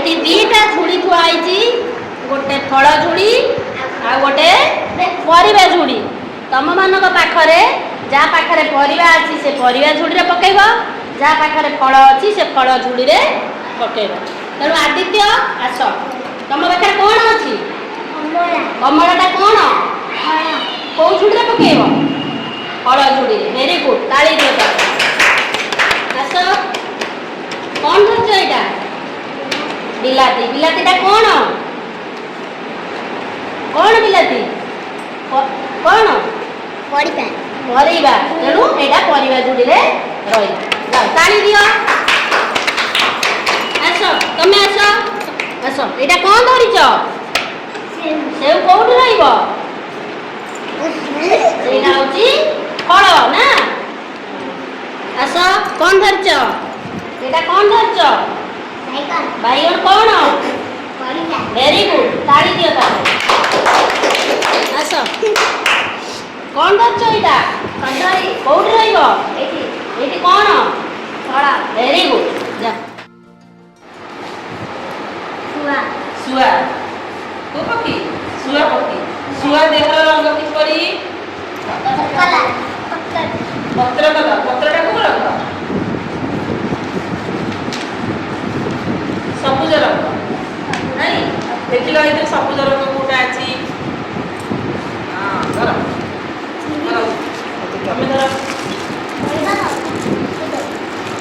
ଏଠି ଦିଟା ଝୁଡ଼ି ଥୁଆ ହେଇଛି, ଗୋଟେ ଫଳ ଝୁଡ଼ି ଆଉ ଗୋଟେ ପରିବା ଝୁଡ଼ି। ତମମାନଙ୍କ ପାଖରେ ଯାହା ପାଖରେ ପରିବା ଅଛି ସେ ପରିବା ଝୁଡ଼ିରେ ପକେଇବ, ଯାହା ପାଖରେ ଫଳ ଅଛି ସେ ଫଳ ଝୁଡ଼ିରେ ପକେଇବ। ତେଣୁ ଆଦିତ୍ୟ ଆସ, ତମ ପାଖରେ କ'ଣ ଅଛି? କମଳାଟା କ'ଣ? କୋଉ ଝୁଡ଼ିରେ ପକେଇବ? ଫଳ ଝୁଡ଼ିରେ। ଭେରି ଗୁଡ୍, ତାଳି ଦିଅ ତାକୁ। ଆସ, କ'ଣ ଧରିଛ ଏଇଟା? ବିଲାତି। ବିଲାତିଟା କ'ଣ? କ'ଣ ବିଲାତି? କ'ଣ? ପରିବା। ତେଣୁ ଏଇଟା ପରିବା ଝୁଡ଼ିରେ ରହିବ। ଯାଅ ତାଳି ଦିଅ। ଆସ, ତମେ ଆସ ଆସ। ଏଇଟା କ'ଣ ଧରିଛ? ସେଉ କୋଉଠି ରହିବ? ସେଇଟା ହଉଛି ଫଳ ନା। ଆସ, କ'ଣ ଧରିଛ? ଏଇଟା କ'ଣ ଧରିଛ? ବାଇଗଣ କ'ଣ? ଭେରି ଗୁଡ୍, ତାଳି ଦିଅ ତାକୁ। ଆସ, କ'ଣ ଧରିଛ ଏଇଟା? କୋଉଠି ରହିବ? ଏଇଠି କ'ଣ? Very good. ଯା। ଶୁଆ। କୋଉ ପକ୍ଷୀ? ଶୁଆ ପକ୍ଷୀ। ଶୁଆ ଦେହର ରଙ୍ଗ କିପରି? ପତ୍ର କଲର। ପତ୍ରଟା କୋଉ ରଙ୍ଗ? ସବୁଜ ରଙ୍ଗ। ନାଇଁ, ଦେଖିଲ ଏଥିରେ ସବୁଜ ରଙ୍ଗ କୋଉଟା ଅଛି? ହଁ, ଧର ତମେ ଧର।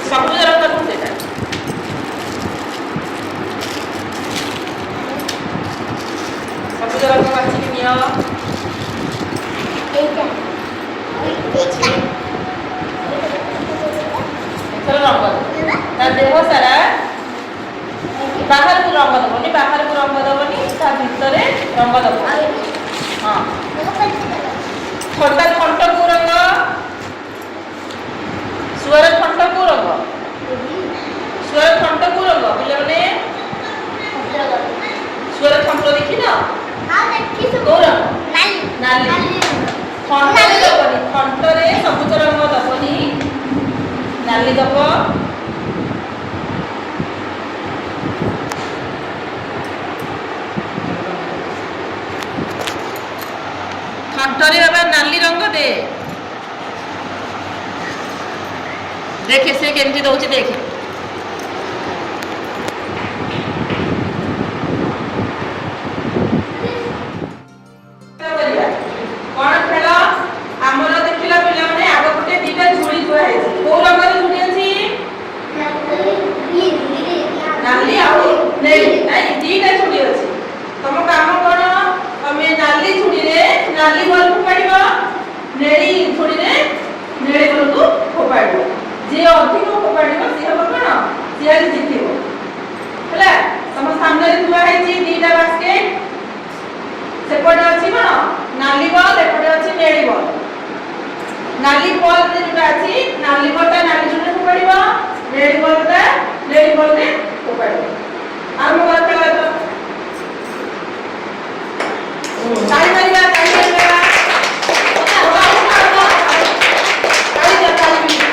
ସବୁଜ ରଙ୍ଗ କୋଉଟା? ସବୁଜ ରଙ୍ଗ ବାଛିକି ନିଅ। ଏଥର ରଙ୍ଗ ତା ଦେହ ସାରା। ବାହାରକୁ ରଙ୍ଗ ଦେବନି, ବାହାରକୁ ରଙ୍ଗ ଦେବନି, ତା ଭିତରେ ରଙ୍ଗ ଦେବ। ହଁ, ଥଣ୍ଟ କୋଉ ରଙ୍ଗ? ଶୁଆର ଥଣ୍ଟ କୋଉ ରଙ୍ଗ? ଶୁଆର ଥଣ୍ଟ କୋଉ ରଙ୍ଗ ପିଲାମାନେ? ଶୁଆର ଥଣ୍ଟ ଦେଖିନ? କୋଉ ରଙ୍ଗ? ନାଲି। ଥଣ୍ଟରେ ଦେବନି, ଥଣ୍ଟରେ ସବୁଜ ରଙ୍ଗ ଦେବନି, ନାଲି ଦେବ। ଥଣ୍ଟରେ ବାବା ନାଲି ରଙ୍ଗ ଦେ। ଦେଖେ ସେ କେମିତି ଦଉଛି, ଦେଖେ। କ'ଣ ଖେଳ? ଆମର ଦେଖିଲ ପିଲାମାନେ, ଆଗ ପଟେ ଦିଟା ଝୁଡ଼ି ଥୁଆ ହେଇଛି। କୋଉ ରଙ୍ଗର ଝୁଡ଼ି ଅଛି? ନାଲି ଆଉ ନେଳି। ନାଇଁ, ଦିଟା ଝୁଡ଼ି ଅଛି। ତମ କାମ କ'ଣ? ତମେ ନାଲି ଝୁଡ଼ିରେ ନାଲି ବଲ୍ ଫୋପାଡ଼ିବ, ନେଳି ଝୁଡ଼ିରେ ନେଳି ବଲ୍କୁ ଫୋପାଡ଼ିବ। ଯିଏ ଅଧିକ ଫୋପାଡ଼ିବ ସିଏ ହବ କ'ଣ? ସିଏ ଆଜି ଜିତିବ। ହେଲା, ତମ ସାମ୍ନାରେ ଥୁଆ ହେଇଛି ଦିଟା ବାସ୍କେଟ୍। ସେପଟେ ଅଛି କ'ଣ? ନାଲି ବଲ୍, ଏପଟେ ଅଛି ନେଳି ବଲ୍। ନାଲି ବଲ୍ ଯୋଉଟା ଅଛି, ନାଲି ବଲ୍ଟା ନାଲି ଝୁଡ଼ିରେ ଫୋପାଡ଼ିବ, ନେଳି ବଲ୍ଟା ନେଳି ବଲ୍ରେ ଫୋପାଡ଼ିବ। ଆରମ୍ଭ କର ଖେଳ। ତାଳି ମାରିବା, ତାଳି ମାରିବା।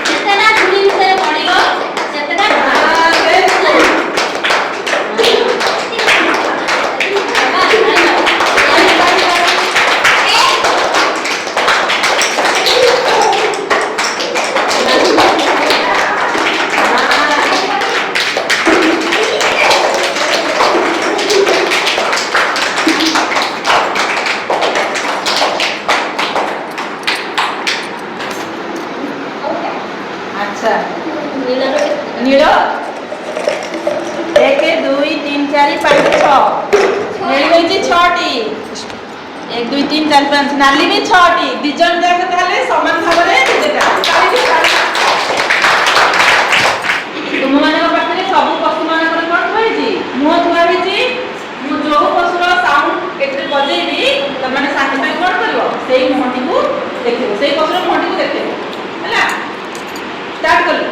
ଯେତେଟା ଝୁଡ଼ି ଭିତରେ ପଡ଼ିବ ସେତେଟା। ଆଚ୍ଛା, ନୀଳ 1 2 3 4 5 6। ନେଳି ହେଇଛି 6ଟି। 1 2 3 4 5। ନାଲି ବି 6ଟି। ଦି ଜଣ ଯାକ ତାହେଲେ ସମାନ ଭାବରେ ବିଜେତା। ତୁମମାନଙ୍କ ପାଖରେ ସବୁ ପଶୁମାନଙ୍କର କ'ଣ ଥୁଆ ହେଇଛି? ମୁହଁ ଥୁଆ ହେଇଛି। ମୁଁ ଯୋଉ ପଶୁର ସାଉଣ୍ଡ ଏଥିରେ ବଜେଇବି, ତମେ ସାଙ୍ଗେ ସାଙ୍ଗେ କ'ଣ କରିବ? ସେଇ ମୁହଁଟିକୁ ଦେଖିବ, ସେଇ ପଶୁର ମୁହଁଟିକୁ ଦେଖିବ। ହେଲା, स्टार्ट कर लो।